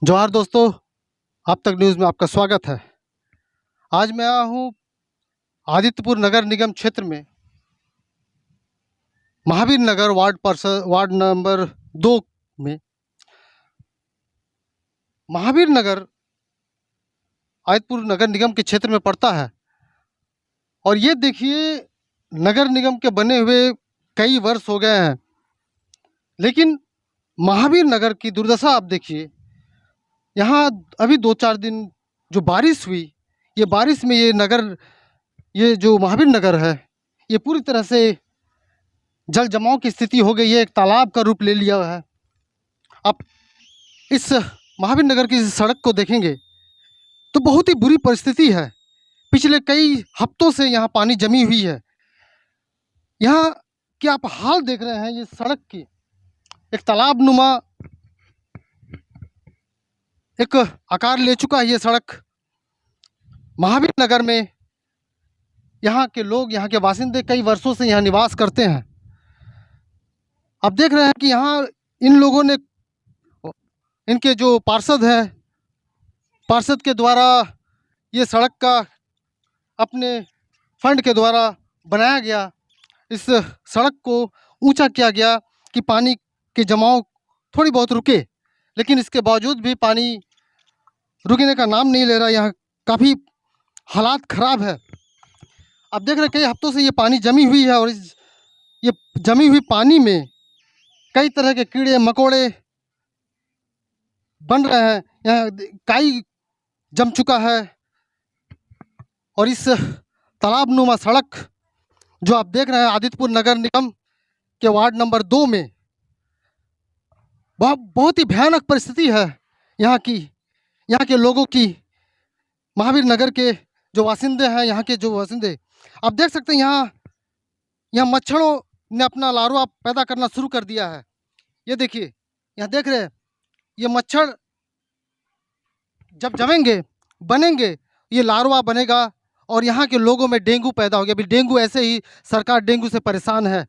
जोहार दोस्तों, आप तक न्यूज़ में आपका स्वागत है। आज मैं आया हूँ आदित्यपुर नगर निगम क्षेत्र में महावीर नगर वार्ड नंबर 2 में। महावीर नगर आदित्यपुर नगर निगम के क्षेत्र में पड़ता है और ये देखिए, नगर निगम के बने हुए कई वर्ष हो गए हैं, लेकिन महावीर नगर की दुर्दशा आप देखिए। यहाँ अभी 2-4 दिन जो बारिश हुई, ये बारिश में ये जो महावीर नगर है, ये पूरी तरह से जल जमाव की स्थिति हो गई है, एक तालाब का रूप ले लिया है। आप इस महावीर नगर की सड़क को देखेंगे तो बहुत ही बुरी परिस्थिति है। पिछले कई हफ्तों से यहाँ पानी जमी हुई है। यहाँ की आप हाल देख रहे हैं, ये सड़क की एक तालाब नुमा एक आकार ले चुका है। ये सड़क महावीर नगर में यहाँ के लोग, यहाँ के बासिंदे कई वर्षों से यहाँ निवास करते हैं। आप देख रहे हैं कि यहाँ इन लोगों ने, इनके जो पार्षद हैं, पार्षद के द्वारा ये सड़क का अपने फंड के द्वारा बनाया गया। इस सड़क को ऊंचा किया गया कि पानी के जमाव थोड़ी बहुत रुके, लेकिन इसके बावजूद भी पानी रुकने का नाम नहीं ले रहा। यहाँ काफ़ी हालात ख़राब है। आप देख रहे हैं कई हफ्तों से ये पानी जमी हुई है और ये जमी हुई पानी में कई तरह के कीड़े मकोड़े बन रहे हैं। यहाँ काई जम चुका है और इस तालाब नुमा सड़क जो आप देख रहे हैं आदित्यपुर नगर निगम के वार्ड नंबर 2 में, बहुत ही भयानक परिस्थिति है यहाँ की, यहाँ के लोगों की। महावीर नगर के जो वासिंदे हैं, यहाँ के जो वासिंदे, आप देख सकते हैं यहाँ मच्छरों ने अपना लार्वा पैदा करना शुरू कर दिया है। ये देखिए, यहाँ देख रहे हैं, ये मच्छर जब जमेंगे, बनेंगे, ये लार्वा बनेगा और यहाँ के लोगों में डेंगू पैदा हो गया। अभी डेंगू, ऐसे ही सरकार डेंगू से परेशान है।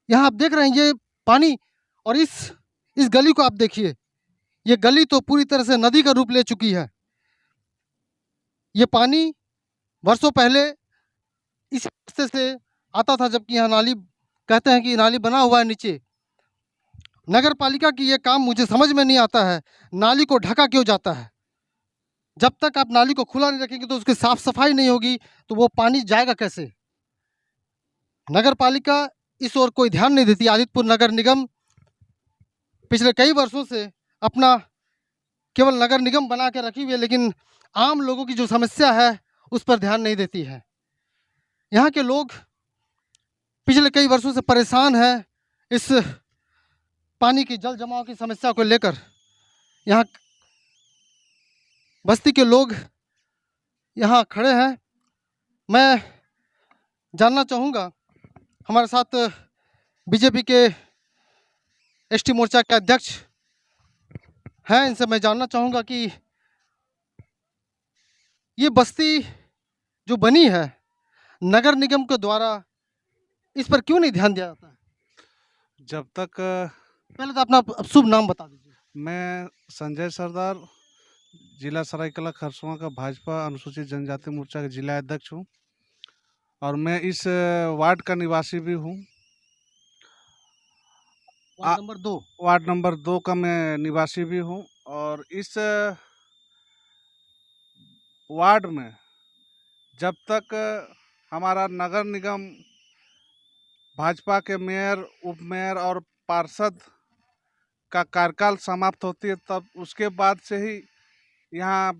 यहाँ आप देख रहे हैं ये पानी, और इस गली को आप देखिए, ये गली तो पूरी तरह से नदी का रूप ले चुकी है। ये पानी वर्षों पहले इस रास्ते से आता था, जबकि यहाँ नाली, कहते हैं कि नाली बना हुआ है नीचे। नगर पालिका की ये काम मुझे समझ में नहीं आता है, नाली को ढका क्यों जाता है? जब तक आप नाली को खुला नहीं रखेंगे तो उसकी साफ सफाई नहीं होगी, तो वो पानी जाएगा कैसे? नगर पालिका इस ओर कोई ध्यान नहीं देती। आदित्यपुर नगर निगम पिछले कई वर्षों से अपना केवल नगर निगम बना के रखी हुई है, लेकिन आम लोगों की जो समस्या है उस पर ध्यान नहीं देती है। यहाँ के लोग पिछले कई वर्षों से परेशान हैं इस पानी की जल जमाव की समस्या को लेकर। यहाँ बस्ती के लोग यहाँ खड़े हैं। मैं जानना चाहूँगा, हमारे साथ बीजेपी के एसटी मोर्चा के अध्यक्ष हैं, इनसे मैं जानना चाहूँगा कि ये बस्ती जो बनी है नगर निगम के द्वारा, इस पर क्यों नहीं ध्यान दिया जाता है? जब तक पहले तो अपना शुभ नाम बता दीजिए। मैं संजय सरदार, जिला सरायकला खरसुआ का भाजपा अनुसूचित जनजाति मोर्चा का जिला अध्यक्ष हूँ और मैं इस वार्ड का निवासी भी हूँ। वार्ड नंबर 2 का मैं निवासी भी हूँ और इस वार्ड में जब तक हमारा नगर निगम भाजपा के मेयर, उप मेयर और पार्षद का कार्यकाल समाप्त होती है, तब उसके बाद से ही यहाँ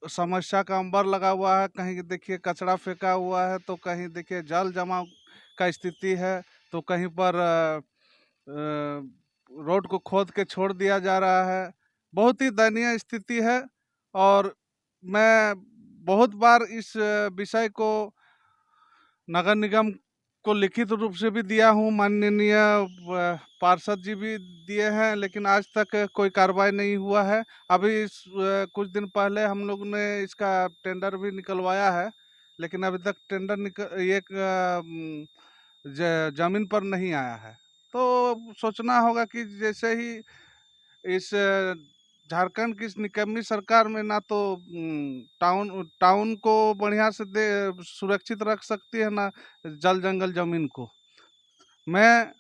समस्या का अंबर लगा हुआ है। कहीं देखिए कचरा फेंका हुआ है, तो कहीं देखिए जल जमाव का स्थिति है, तो कहीं पर रोड को खोद के छोड़ दिया जा रहा है। बहुत ही दयनीय स्थिति है और मैं बहुत बार इस विषय को नगर निगम को लिखित रूप से भी दिया हूँ, माननीय पार्षद जी भी दिए हैं, लेकिन आज तक कोई कार्रवाई नहीं हुआ है। अभी कुछ दिन पहले हम लोग ने इसका टेंडर भी निकलवाया है, लेकिन अभी तक टेंडर ज़मीन पर नहीं आया है। तो सोचना होगा कि जैसे ही इस झारखंड की इस निकम्मी सरकार में ना तो टाउन को बढ़िया से सुरक्षित रख सकती है, ना जल जंगल जमीन को। मैं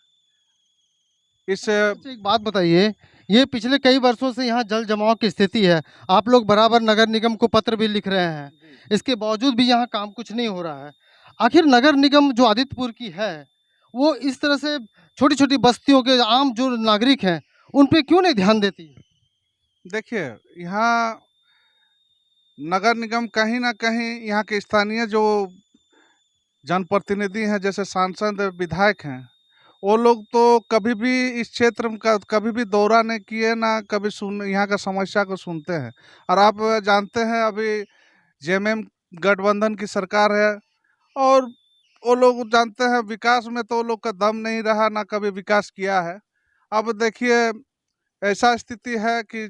इस अच्छा, एक बात बताइए, ये पिछले कई वर्षों से यहाँ जल जमाव की स्थिति है। आप लोग बराबर नगर निगम को पत्र भी लिख रहे हैं, इसके बावजूद भी यहाँ काम कुछ नहीं हो रहा है। आखिर नगर निगम जो आदित्यपुर की है, वो इस तरह से छोटी-छोटी बस्तियों के आम जो नागरिक हैं, उन पे क्यों नहीं ध्यान देती है? देखिए, यहाँ नगर निगम कहीं न कहीं यहाँ के स्थानीय जो जनप्रतिनिधि हैं, जैसे सांसद, विधायक हैं, वो लोग तो कभी भी इस क्षेत्र का कभी भी दौरा नहीं किए, ना कभी सुन यहाँ का समस्या को सुनते हैं। और आप जानते हैं अभी जेएमएम गठबंधन की सरकार है, और वो लोग जानते हैं विकास में तो वो लोग का दम नहीं रहा, ना कभी विकास किया है। अब देखिए, ऐसा स्थिति है कि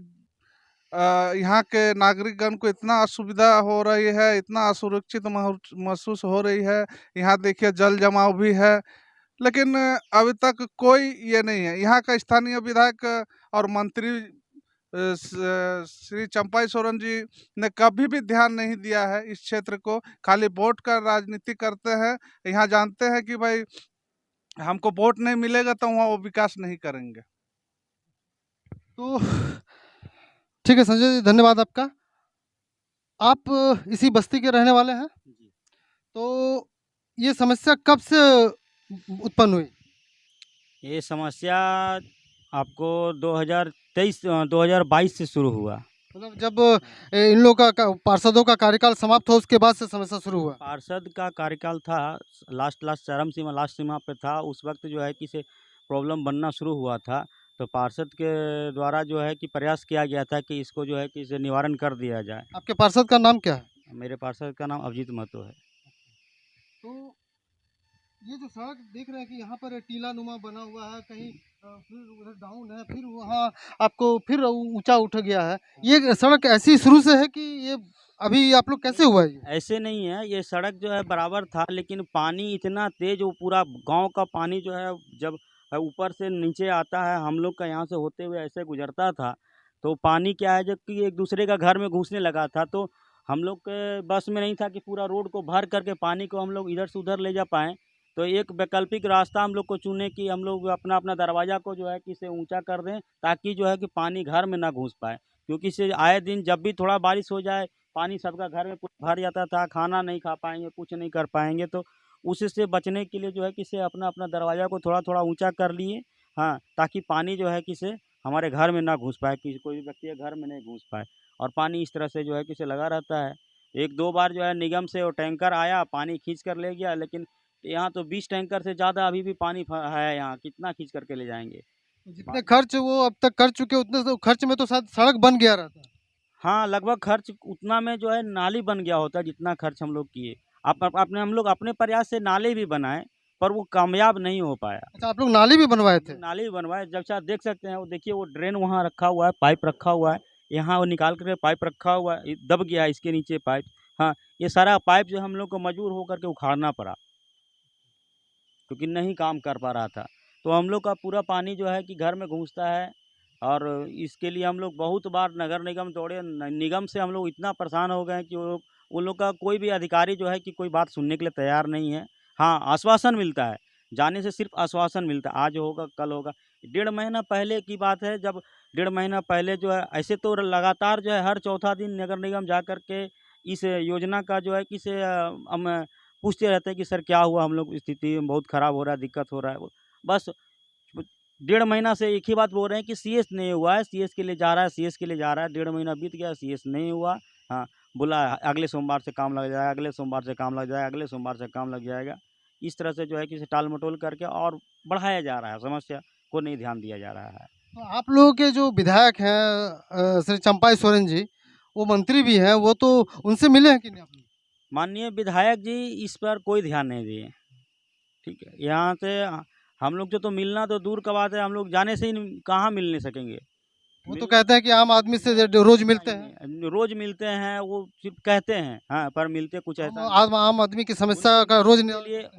यहाँ के नागरिकगण को इतना असुविधा हो रही है, इतना असुरक्षित महसूस हो रही है। यहाँ देखिए जल जमाव भी है, लेकिन अभी तक कोई ये नहीं है। यहाँ का स्थानीय विधायक और मंत्री श्री चंपाई सोरेन जी ने कभी भी ध्यान नहीं दिया है इस क्षेत्र को, खाली वोट का राजनीति करते हैं। यहाँ जानते हैं कि भाई हमको वोट नहीं मिलेगा तो वहाँ वो विकास नहीं करेंगे। तो ठीक है संजय जी, धन्यवाद आपका। आप इसी बस्ती के रहने वाले हैं? जी। तो ये समस्या कब से उत्पन्न हुई? ये समस्या आपको 2022 से शुरू हुआ। मतलब जब इन लोगों का पार्षदों का कार्यकाल समाप्त हो, उसके बाद से समस्या शुरू हुआ? पार्षद का कार्यकाल था, लास्ट चरम सीमा, लास्ट सीमा पे था। उस वक्त जो है कि से प्रॉब्लम बनना शुरू हुआ था, तो पार्षद के द्वारा जो है कि प्रयास किया गया था कि इसको जो है कि इसे निवारण कर दिया जाए। आपके पार्षद का नाम क्या है? मेरे पार्षद का नाम अभिजीत महतो है। तो ये जो सड़क देख रहे हैं कि यहाँ पर टीला नुमा बना हुआ है, कहीं फिर उधर डाउन है, फिर वहाँ आपको फिर ऊंचा उठ गया है। ये सड़क ऐसी शुरू से है कि ये अभी आप लोग कैसे हुआ ये? ऐसे नहीं है, ये सड़क जो है बराबर था, लेकिन पानी इतना तेज, वो पूरा गांव का पानी जो है जब ऊपर से नीचे आता है, हम लोग का यहाँ से होते हुए ऐसे गुजरता था, तो पानी क्या है जब कि एक दूसरे का घर में घुसने लगा था, तो हम लोग के बस में नहीं था कि पूरा रोड को भर करके पानी को हम लोग इधर से उधर ले जा पाएँ। तो एक वैकल्पिक रास्ता हम लोग को चुने कि हम लोग अपना अपना दरवाज़ा को जो है कि इसे ऊँचा कर दें, ताकि जो है कि पानी घर में ना घुस पाए। क्योंकि इसे आए दिन जब भी थोड़ा बारिश हो जाए, पानी सबका घर में भर जाता था, खाना नहीं खा पाएँगे, कुछ नहीं कर पाएँगे। तो उससे बचने के लिए जो है कि इसे अपना-अपना दरवाज़ा को थोड़ा-थोड़ा ऊँचा कर लिए, हाँ, ताकि पानी जो है कि इसे हमारे घर में ना घुस पाए, कि कोई भी व्यक्ति के घर में नहीं घुस पाए। और पानी इस तरह से जो है कि इसे लगा रहता है। 1-2 बार जो है निगम से वो टैंकर आया, पानी खींच कर ले गया, लेकिन यहाँ तो 20 टैंकर से ज़्यादा अभी भी पानी है यहाँ, कितना खींच कर के ले जाएँगे। जितने खर्च वो अब तक कर चुके, उतने तो खर्च में तो शायद सड़क बन गया रहता। हाँ, लगभग खर्च उतना में जो है नाली बन गया होता, जितना खर्च हम लोग किए। अपने हम लोग अपने प्रयास से नाले भी बनाए, पर वो कामयाब नहीं हो पाया। अच्छा, आप लोग नाली भी बनवाए थे? नाली भी बनवाए, जब से आप देख सकते हैं, वो देखिए वो ड्रेन वहाँ रखा हुआ है, पाइप रखा हुआ है, यहाँ वो निकाल कर के पाइप रखा हुआ है, दब गया है इसके नीचे पाइप। हाँ, ये सारा पाइप जो हम लोग को मजबूर होकर के उखाड़ना पड़ा, क्योंकि नहीं काम कर पा रहा था। तो हम लोग का पूरा पानी जो है कि घर में घुसता है, और इसके लिए हम लोग बहुत बार नगर निगम दौड़े, निगम से हम लोग इतना परेशान हो गए हैं कि वो उन लोग का कोई भी अधिकारी जो है कि कोई बात सुनने के लिए तैयार नहीं है। हाँ, आश्वासन मिलता है, जाने से सिर्फ आश्वासन मिलता है, आज होगा कल होगा। 1.5 महीना पहले की बात है, जब 1.5 महीना पहले जो है, ऐसे तो लगातार जो है हर चौथा दिन नगर निगम जा कर के इस योजना का जो है कि से हम पूछते रहते हैं कि सर क्या हुआ, हम लोग स्थिति बहुत ख़राब हो रहा है, दिक्कत हो रहा है। बस 1.5 महीना से एक ही बात बोल रहे हैं कि सीएस नहीं हुआ है, सीएस के लिए जा रहा है, सीएस के लिए जा रहा है। 1.5 महीना बीत गया, सीएस नहीं हुआ। हाँ, बोला अगले सोमवार से काम लग जाएगा, अगले सोमवार से काम लग जाएगा, अगले सोमवार से काम लग जाएगा। इस तरह से जो है कि इसे टाल-मटोल करके और बढ़ाया जा रहा है, समस्या को नहीं ध्यान दिया जा रहा है। तो आप लोगों के जो विधायक हैं श्री चंपाई सोरेन जी, वो मंत्री भी हैं, वो तो उनसे मिले हैं कि नहीं आप लोग? माननीय विधायक जी इस पर कोई ध्यान नहीं दिए, ठीक है। यहाँ से हम लोग तो मिलना तो दूर का बात है, हम लोग जाने से ही कहाँ मिलने सकेंगे। वो तो कहते हैं कि आम आदमी से रोज मिलते हैं। नहीं, रोज मिलते हैं, वो सिर्फ कहते हैं, हाँ, पर मिलते कुछ ऐसा नहीं। आम आदमी की समस्या का रोज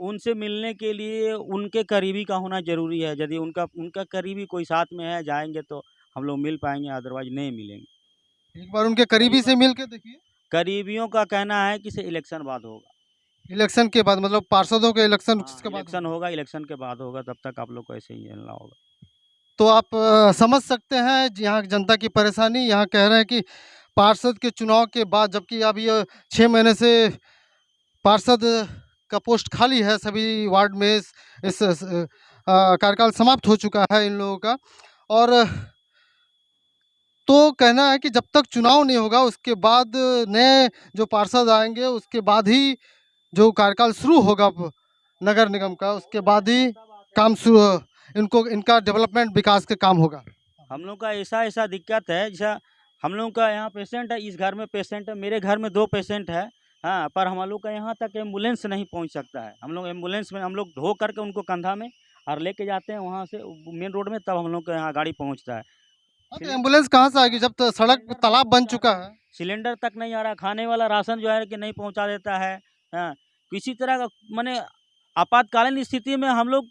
उनसे मिलने के लिए उनके करीबी का होना जरूरी है। यदि उनका उनका करीबी कोई साथ में है, जाएंगे तो हम लोग मिल पाएंगे, अदरवाइज नहीं मिलेंगे। एक बार उनके करीबी से मिल के देखिए। करीबियों का कहना है कि इसे इलेक्शन बाद होगा। इलेक्शन के बाद मतलब पार्षदों के इलेक्शन हाँ, के बाद इलेक्शन होगा, इलेक्शन के बाद होगा, तब तक आप लोग को ऐसे ही झेलना होगा। तो आप समझ सकते हैं यहाँ की जनता की परेशानी। यहाँ कह रहे हैं कि पार्षद के चुनाव के बाद, जबकि अब ये 6 महीने से पार्षद का पोस्ट खाली है सभी वार्ड में, इस कार्यकाल समाप्त हो चुका है इन लोगों का। और तो कहना है कि जब तक चुनाव नहीं होगा उसके बाद नए जो पार्षद आएंगे उसके बाद ही जो कार्यकाल शुरू होगा नगर निगम का, उसके बाद ही काम शुरू इनको इनका डेवलपमेंट विकास के काम होगा। हम लोग का ऐसा दिक्कत है, जैसा हम लोग का यहाँ पेशेंट है, इस घर में पेशेंट है, मेरे घर में 2 पेशेंट है। हाँ, पर हम लोग का यहाँ तक एम्बुलेंस नहीं पहुँच सकता है। हम लोग एम्बुलेंस में हम लोग ढो करके उनको कंधा में और लेके जाते हैं वहाँ से मेन रोड में, तब हम लोग के यहाँ गाड़ी पहुँचता है। हाँ, तो एम्बुलेंस कहाँ से आएगी जब तक सड़क तालाब बन चुका है? सिलेंडर तक नहीं आ रहा, खाने वाला राशन जो है कि नहीं पहुँचा देता है। हाँ, किसी तरह का माने आपातकालीन स्थिति में हम लोग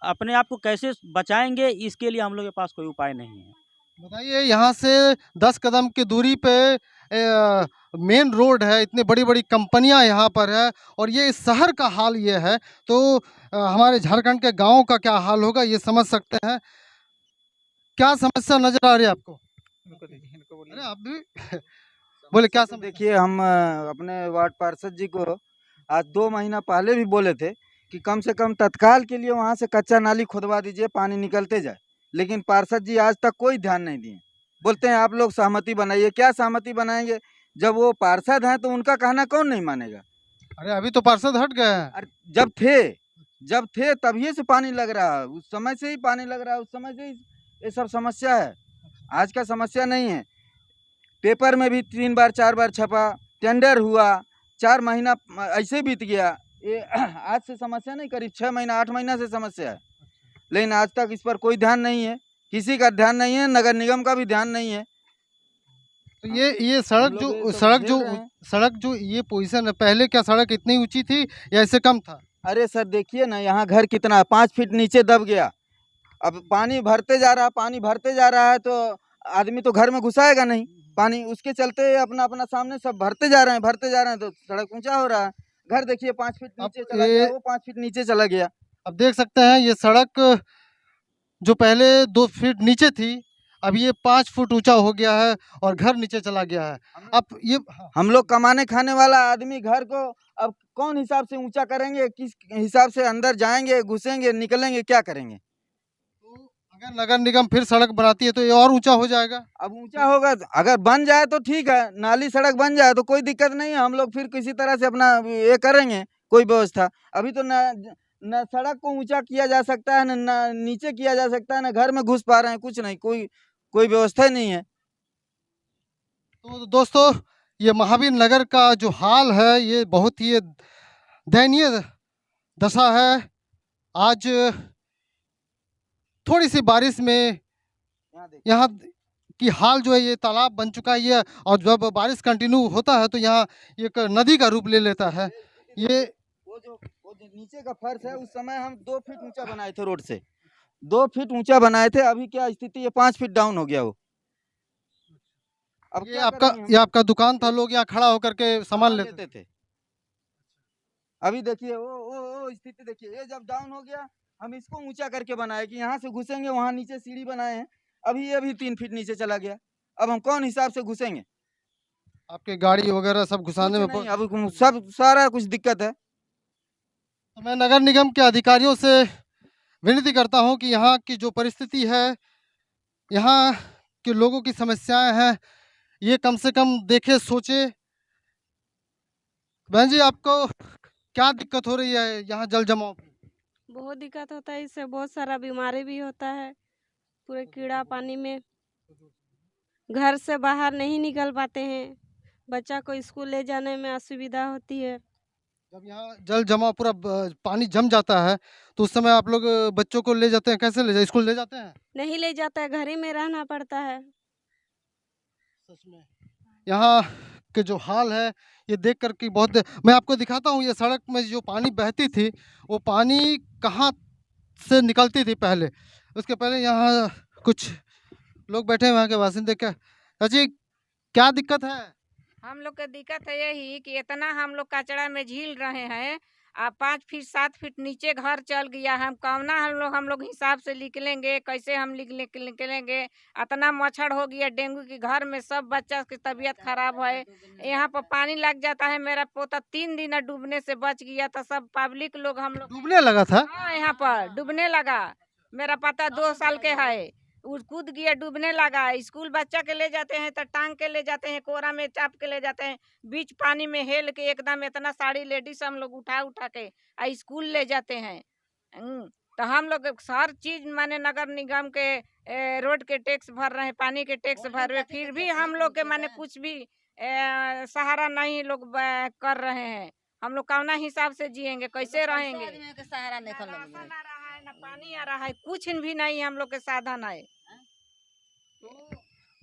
अपने आप को कैसे बचाएंगे, इसके लिए हम लोग के पास कोई उपाय नहीं है। बताइए, यहाँ से 10 कदम की दूरी पे मेन रोड है, इतनी बड़ी बड़ी कंपनियां यहाँ पर है, और ये इस शहर का हाल ये है, तो हमारे झारखंड के गांवों का क्या हाल होगा ये समझ सकते हैं। क्या समस्या नजर आ रही है आपको? अरे आप भी बोले क्या तो समस्या? देखिए, हम अपने वार्ड पार्षद जी को आज 2 महीना पहले भी बोले थे कि कम से कम तत्काल के लिए वहाँ से कच्चा नाली खुदवा दीजिए, पानी निकलते जाए। लेकिन पार्षद जी आज तक कोई ध्यान नहीं दिए। बोलते हैं आप लोग सहमति बनाइए। क्या सहमति बनाएंगे? जब वो पार्षद हैं तो उनका कहना कौन नहीं मानेगा? अरे अभी तो पार्षद हट गए हैं। अरे जब थे तभी से पानी लग रहा है, उस समय से ही पानी लग रहा है, उस समय से ही ये सब समस्या है। आज का समस्या नहीं है। पेपर में भी 3 बार 4 बार छपा, टेंडर हुआ, 4 महीना ऐसे बीत गया। ये आज से समस्या नहीं, करीब 6 महीना 8 महीना से समस्या है। लेकिन आज तक इस पर कोई ध्यान नहीं है, किसी का ध्यान नहीं है, नगर निगम का भी ध्यान नहीं है। तो ये हम सड़क लोग जो ये सब सड़क झेल जो रहे हैं। सड़क जो ये पोजीशन है, पहले क्या सड़क इतनी ऊंची थी या इससे कम था? अरे सर देखिए ना, यहाँ घर कितना 5 फीट नीचे दब गया। अब पानी भरते जा रहा है, पानी भरते जा रहा है, तो आदमी तो घर में घुसाएगा नहीं पानी, उसके चलते अपना अपना सामने सब भरते जा रहे हैं, तो सड़क ऊंचा हो रहा है। घर देखिए 5 फीट नीचे चला गया, वो 5 फीट नीचे चला गया। अब देख सकते हैं ये सड़क जो पहले 2 फीट नीचे थी, अब ये 5 फुट ऊंचा हो गया है और घर नीचे चला गया है। अब ये हम लोग कमाने खाने वाला आदमी घर को अब कौन हिसाब से ऊंचा करेंगे? किस हिसाब से अंदर जाएंगे, घुसेंगे, निकलेंगे, क्या करेंगे? तो अगर नगर निगम फिर सड़क बनाती है तो ये और ऊंचा हो जाएगा। अब ऊंचा होगा, अगर बन जाए तो ठीक है, नाली सड़क बन जाए तो कोई दिक्कत नहीं है। हम लोग फिर किसी तरह से अपना ये करेंगे कोई व्यवस्था। अभी तो न सड़क को ऊंचा किया जा सकता है, न नीचे किया जा सकता है, न घर में घुस पा रहे हैं, कुछ नहीं, कोई व्यवस्था ही नहीं है। तो दोस्तों, ये महावीर नगर का जो हाल है ये बहुत ही दयनीय दशा है। आज थोड़ी सी बारिश में यहाँ की हाल जो है ये तालाब बन चुका है ये, और जब बारिश कंटिन्यू होता है तो यहाँ एक नदी का रूप ले लेता है। ये वो जो नीचे का फर्श है, उस समय हम 2 फीट ऊंचा बनाए थे रोड से, 2 फीट ऊंचा बनाए थे। अभी क्या स्थिति है, 5 फीट डाउन हो गया वो। अब ये क्या आपका करेंगे हम? ये आपका दुकान था, लोग यहाँ खड़ा होकर के सामान लेते थे। अभी देखिए वो स्थिति देखिए, ये जब डाउन हो गया, हम इसको ऊंचा करके बनाए कि यहाँ से घुसेंगे, वहाँ नीचे सीढ़ी बनाए हैं। अभी ये भी 3 फीट नीचे चला गया। अब हम कौन हिसाब से घुसेंगे? आपके गाड़ी वगैरह सब घुसाने में कुछ नहीं, अब सब सारा कुछ दिक्कत है। तो मैं नगर निगम के अधिकारियों से विनती करता हूं कि यहाँ की जो परिस्थिति है, यहाँ के लोगों की समस्याएं हैं, ये कम से कम देखे सोचे। बहन जी, आपको क्या दिक्कत हो रही है यहाँ जल जमाव की? बहुत दिक्कत होता है, इससे बहुत सारा बीमारी भी होता है। पूरे कीड़ा पानी में, घर से बाहर नहीं निकल पाते हैं, बच्चा को स्कूल ले जाने में असुविधा होती है। जब यहाँ जल जमाव पूरा पानी जम जाता है तो उस समय आप लोग बच्चों को ले जाते हैं, कैसे ले जाते, स्कूल ले जाते हैं? नहीं ले जाता है, घर ही में रहना पड़ता है। सच में यहाँ के जो हाल है ये देख कर के बहुत, मैं आपको दिखाता हूँ ये सड़क में जो पानी बहती थी वो पानी कहाँ से निकलती थी पहले। उसके पहले यहाँ कुछ लोग बैठे हैं वहाँ के बासिंदे। क्या चाची, क्या दिक्कत है? हम लोग के दिक्कत है यही कि इतना हम लोग कचरा में झील रहे हैं। 5 फीट 7 फीट नीचे घर चल गया। हम लोग हिसाब से निकलेंगे, कैसे हम निकलेंगे? इतना मच्छर हो गया डेंगू की, घर में सब बच्चा की तबीयत खराब है। यहाँ पर पानी लग जाता है। मेरा पोता 3 दिन डूबने से बच गया था। सब पब्लिक लोग हम लोग डूबने लगा था? हाँ, यहाँ पर डूबने लगा। मेरा पोता 2 साल के है, वो कूद गया, डूबने लगा। स्कूल बच्चा के ले जाते हैं तो टांग के ले जाते हैं, कोरा में चाप के ले जाते हैं, बीच पानी में हेल के एकदम इतना सारी लेडीज हम लोग उठा उठा के स्कूल ले जाते हैं। तो हम लोग हर चीज माने नगर निगम के रोड के टैक्स भर रहे हैं, पानी के टैक्स भर रहे हैं, फिर भी हम लोग के माने कुछ भी सहारा नहीं लोग कर रहे हैं। हम लोग कौना हिसाब से जिएंगे, कैसे रहेंगे? सहारा नहीं ना राशन आ रहा है, ना पानी आ रहा है, कुछ भी नहीं हम लोग के साधन है।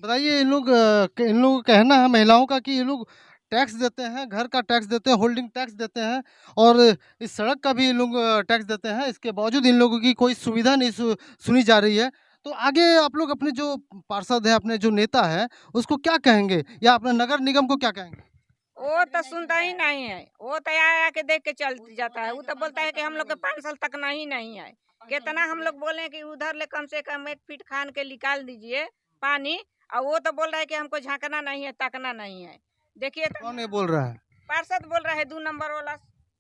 बताइए, इन लोगों का कहना है महिलाओं का कि ये लोग टैक्स देते हैं, घर का टैक्स देते हैं, होल्डिंग टैक्स देते हैं और इस सड़क का भी ये लोग टैक्स देते हैं। इसके बावजूद इन लोगों की कोई सुविधा नहीं सुनी जा रही है। तो आगे आप लोग अपने जो पार्षद है, अपने जो नेता है, उसको क्या कहेंगे या अपने नगर निगम को क्या कहेंगे? वो तो सुनता ही नहीं है। वो तो आया के देख के चल जाता है। वो तो बोलता है कि हम लोग के 5 साल तक नहीं है। कितना हम लोग बोले कि उधर ले कम से कम 1 फीट खान के निकाल दीजिए पानी, और वो तो बोल रहा है कि हमको झांकना नहीं है, तकना नहीं है। देखिए तो कौन ये बोल रहा है? पार्षद बोल रहा है 2 नंबर वाला।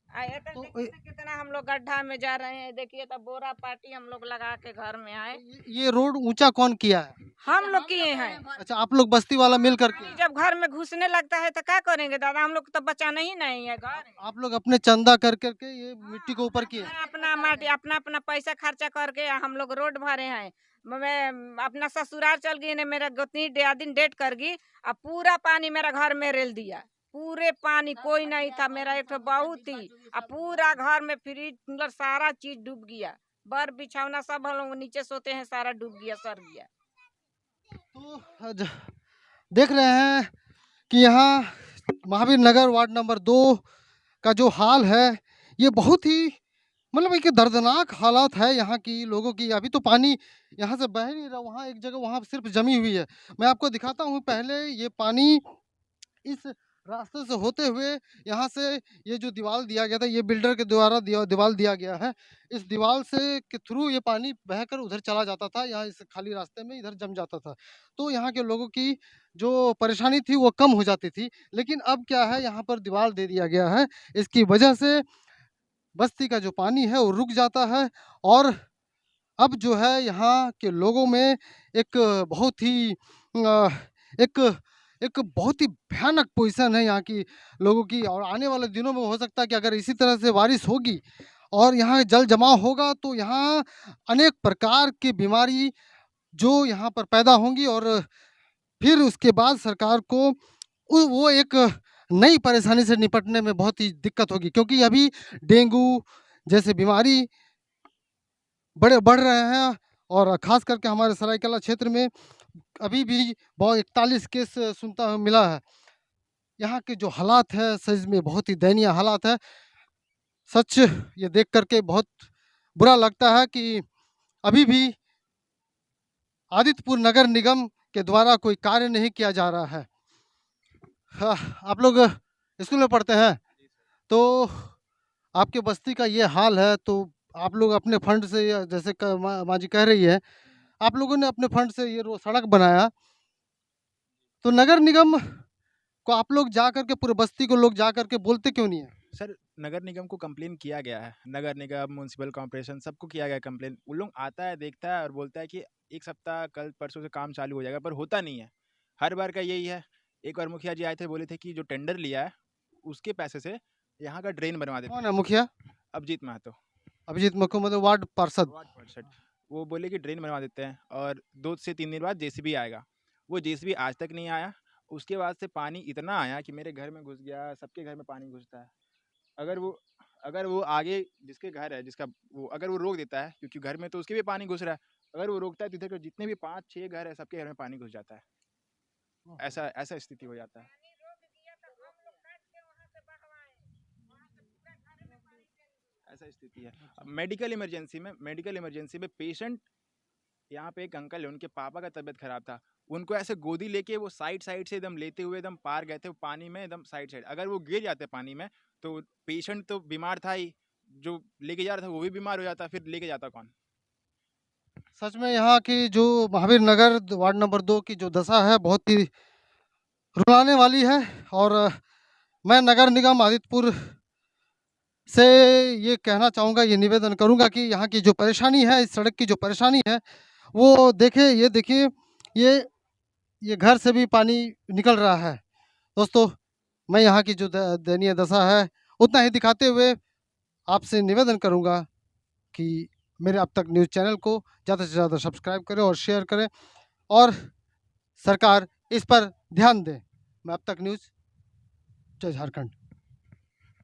तो देखिए तो कितना हम लोग गड्ढा में जा रहे हैं। देखिए तो बोरा पार्टी हम लोग लगा के घर में आए। ये रोड ऊंचा कौन किया है? हम लोग किए हैं। अच्छा, आप लोग बस्ती वाला मिल करके? पानी जब घर में घुसने लगता है तो क्या करेंगे दादा? हम लोग तो बचाना ही नहीं है घर। आप लोग अपने चंदा कर करके ये मिट्टी को ऊपर किए? अपना माटी अपना अपना पैसा खर्चा करके हम लोग रोड भरे हैं। मैं अपना ससुराल चल गई ने, मेरा गोतनी दिन डेट कर गई, अब पूरा पानी मेरा घर में रेल दिया। पूरे पानी कोई नहीं था, मेरा एक तो बहुत थी, अब पूरा घर में फ्रिज कूलर सारा चीज डूब गया। बर बिछौना सब हम लोग नीचे सोते हैं, सारा डूब गया, सर गया। तो देख रहे हैं कि यहाँ महावीर नगर वार्ड नंबर 2 का जो हाल है, ये बहुत ही मतलब एक दर्दनाक हालात है यहाँ की लोगों की। अभी तो पानी यहाँ से बह नहीं रहा, वहाँ एक जगह वहाँ सिर्फ जमी हुई है। मैं आपको दिखाता हूँ। पहले ये पानी इस रास्ते से होते हुए यहाँ से ये जो दीवार दिया गया था, ये बिल्डर के द्वारा दीवार दिया गया है। इस दीवार से के थ्रू ये पानी बहकर उधर चला जाता था, यहाँ इस खाली रास्ते में इधर जम जाता था। तो यहाँ के लोगों की जो परेशानी थी वो कम हो जाती थी। लेकिन अब क्या है, यहाँ पर दीवार दे दिया गया है, इसकी वजह से बस्ती का जो पानी है वो रुक जाता है। और अब जो है यहाँ के लोगों में एक बहुत ही एक एक बहुत ही भयानक पोजीशन है यहाँ की लोगों की। और आने वाले दिनों में हो सकता है कि अगर इसी तरह से बारिश होगी और यहाँ जल जमाव होगा तो यहाँ अनेक प्रकार की बीमारी जो यहाँ पर पैदा होंगी, और फिर उसके बाद सरकार को वो एक नई परेशानी से निपटने में बहुत ही दिक्कत होगी। क्योंकि अभी डेंगू जैसे बीमारी बढ़ रहे हैं, और खास करके हमारे सरायकेला क्षेत्र में अभी भी बहुत 41 केस सुनता मिला है। यहाँ के जो हालात है सच में बहुत ही दयनीय हालात है। सच ये देख करके बहुत बुरा लगता है कि अभी भी आदित्यपुर नगर निगम के द्वारा कोई कार्य नहीं किया जा रहा है। आप लोग स्कूल में पढ़ते हैं, तो आपके बस्ती का ये हाल है, तो आप लोग अपने फंड से, जैसे माँ जी कह रही है, आप लोगों ने अपने फंड से ये सड़क बनाया, तो नगर निगम को आप लोग जा करके, पूरे बस्ती को लोग जा करके बोलते क्यों नहीं है? सर, नगर निगम को कंप्लेन किया गया है। नगर निगम, म्यूनसिपल कॉर्पोरेशन, सबको किया गया है कंप्लेन। उन लोग आता है, देखता है और बोलता है कि एक सप्ताह कल परसों से काम चालू हो जाएगा, पर होता नहीं है। हर बार का यही है। एक बार मुखिया जी आए थे, बोले थे कि जो टेंडर लिया है उसके पैसे से यहाँ का ड्रेन बनवा देते कौन है मुखिया? अभिजीत महतो, अभिजीत मक्कू, मतलब वार्ड पार्षद। वार्ड पार्षद। वो बोले कि ड्रेन बनवा देते हैं और 2 से 3 दिन बाद जेसीबी आएगा। वो जेसीबी आज तक नहीं आया। उसके बाद से पानी इतना आया कि मेरे घर में घुस गया, सबके घर में पानी घुसता है। अगर वो आगे जिसके घर है, जिसका वो अगर वो रोक देता है, क्योंकि घर में तो उसके भी पानी घुस रहा है, अगर वो रोकता है तो इधर के जितने भी 5-6 घर है, सबके घर में पानी घुस जाता है। ऐसा स्थिति हो जाता है। ऐसा स्थिति है। मेडिकल इमरजेंसी में पेशेंट यहाँ पे एक अंकल है, उनके पापा का तबीयत खराब था, उनको ऐसे गोदी लेके वो साइड साइड से एकदम लेते हुए एकदम पार गए थे, वो पानी में एकदम साइड साइड, अगर वो गिर जाते पानी में तो पेशेंट तो बीमार था ही, जो लेके जा रहा था वो भी बीमार हो जाता, फिर लेके जाता कौन। सच में यहाँ की जो महावीर नगर वार्ड नंबर 2 की जो दशा है बहुत ही रुलाने वाली है। और मैं नगर निगम आदित्यपुर से ये कहना चाहूँगा, ये निवेदन करूँगा कि यहाँ की जो परेशानी है, इस सड़क की जो परेशानी है, वो ये देखिए, ये घर से भी पानी निकल रहा है। दोस्तों, मैं यहाँ की जो दयनीय दशा है उतना ही दिखाते हुए आपसे निवेदन करूँगा कि मेरे अब तक न्यूज़ चैनल को ज़्यादा से ज़्यादा सब्सक्राइब करें और शेयर करें और सरकार इस पर ध्यान दे। मैं अब तक न्यूज़, जय झारखंड।